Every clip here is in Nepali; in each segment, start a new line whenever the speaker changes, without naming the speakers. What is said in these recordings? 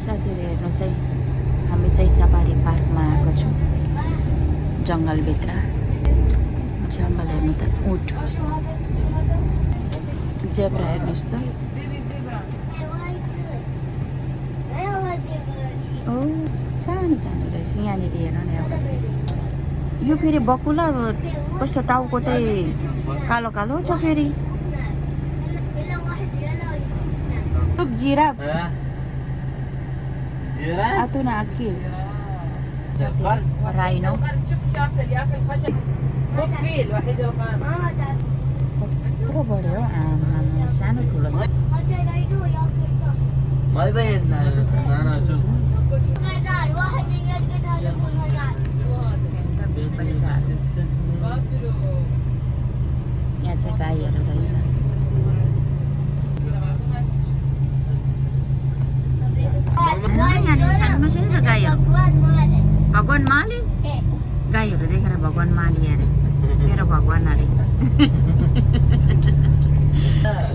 साथीहरु हेर्नुहोस् है, हामी चाहिँ सफारी पार्कमा आएको छौँ। जङ्गलभित्र जङ्गल हेर्नु त, ऊँट, जेब्रा हेर्नुहोस् त। ओ सानो सानो रहेछ यहाँनिर, हेर्नु न एउटा। यो फेरि बकुला कस्तो टाउको चाहिँ कालो कालो छ फेरि। जिराफ आतुना आकी राइनो कत्रो बढ्यो आमा, सानो ठुलो छ। यहाँ चाहिँ गाईहरू रहेछ। सानोमा छ नि त गाईहरू। भगवान् माली गाईहरू देखेर भगवान् माली अरे, मेरो भगवान् अरे।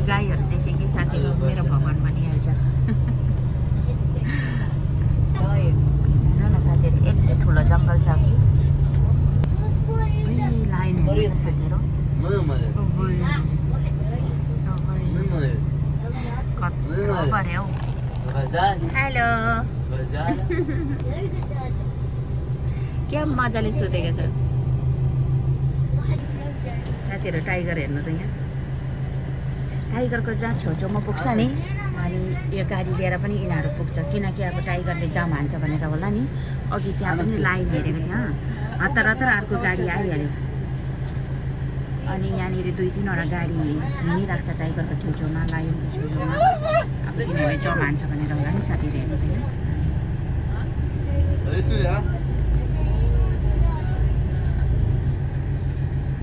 गाईहरू देखेँ कि साथीहरू मेरो भगवान् भनिहाल्छ। हेर्नु न साथीहरू, यति ठुलो जङ्गल छ कि लाइन साथीहरू। कत्रो बढ्यो। हेलो क्या मजाले सुतेको छ साथीहरू। टाइगर हेर्नु त यहाँ, टाइगरको जहाँ छेउछेउमा पुग्छ नि, अनि यो गाडी लिएर पनि यिनीहरू पुग्छ, किनकि अब टाइगरले जाम हान्छ भनेर होला नि। अघि त्यहाँ पनि लाइन हेरेको त्यहाँ हतार हतार अर्को गाडी आइहाल्यो, अनि यहाँनिर 2-3वटा गाडी हिँडिरहेको छ टाइगरको छेउछेउमा, लाइनको छेउछेउमा। अब किनभने जाम हान्छ भनेर होला नि साथीहरू। हेर्नु त यहाँ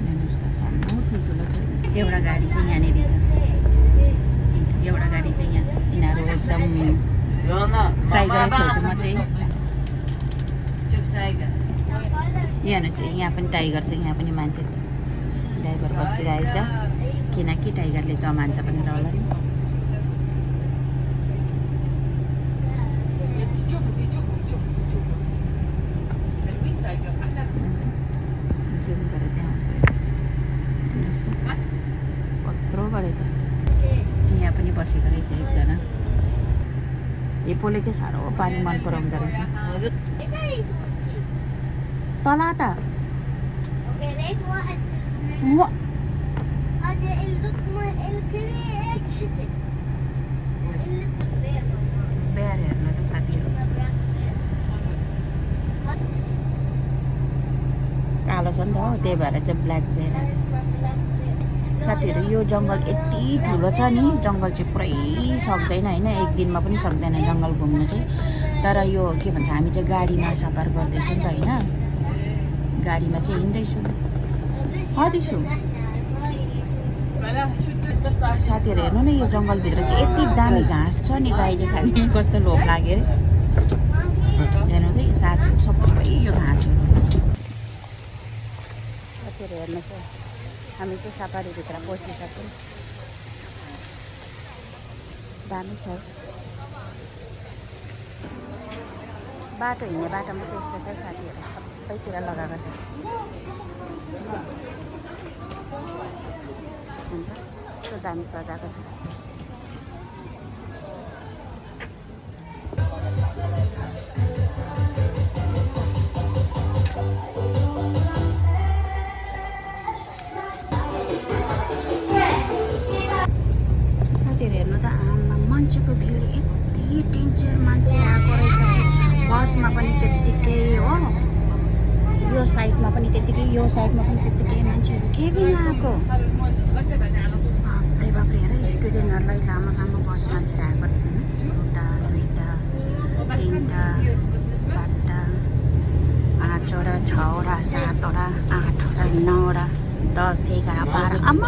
हेर्नुहोस् त, सानो ठुल्ठुलो छ। एउटा गाडी चाहिँ यहाँनिर छ, एउटा गाडी चाहिँ यहाँ। यिनीहरू एकदम टाइगर छेउछेउमा चाहिँ। यहाँ चाहिँ यहाँ पनि टाइगर छ, यहाँ पनि मान्छे छ। ड्राइभर बसिरहेछ किनकि टाइगरले जाम हान्छ भनेर होला नि। कत्रो बढेछ। यहाँ पनि बसेको रहेछ एकजना। एपोले चाहिँ साह्रो पानी मन पराउँदो रहेछ। तला त बेयर हेर्नु त साथीहरू, कालो छ नि त, त्यही भएर चाहिँ ब्ल्याक बेयर साथीहरू। यो जङ्गल यति ठुलो छ नि, जङ्गल चाहिँ पुरै सक्दैन होइन, एक दिनमा पनि सक्दैन जङ्गल घुम्नु चाहिँ। तर यो के भन्छ, हामी चाहिँ गाडीमा सफर गर्दैछौँ त होइन, गाडीमा चाहिँ हिँड्दैछु आउँदैछु। साथीहरू हेर्नु न, यो जङ्गलभित्र चाहिँ यति दामी घाँस छ नि, गाईले खाने कस्तो लोभ लाग्यो अरे। हेर्नु त साथी, सबै यो घाँसहरू। साथीहरू हेर्नुहोस् है, हामी चाहिँ सफारीभित्र पसिसक्यौँ। दामी छ बाटो, हिँड्ने बाटोमा चाहिँ यस्तो छ साथीहरू, सबैतिर लगाएको छ। कस्तो दामी सजाएको छ। साथीहरू हेर्नु त, आमा मान्छेको भिड यति डेन्जर मान्छे आएको रहेछ। बसमा पनि त्यत्तिकै हो, यो साइडमा पनि त्यत्तिकै, यो साइडमा पनि त्यत्तिकै मान्छेहरू के किन आएको। बाफ्रे बाफ्रे, हेर स्टुडेन्टहरूलाई लामो लामो बसमा लिएर आएको रहेछ। 1टा 2टा 3टा 4टा 5वटा 6वटा 7वटा 8वटा 9वटा 10 11 12 आमा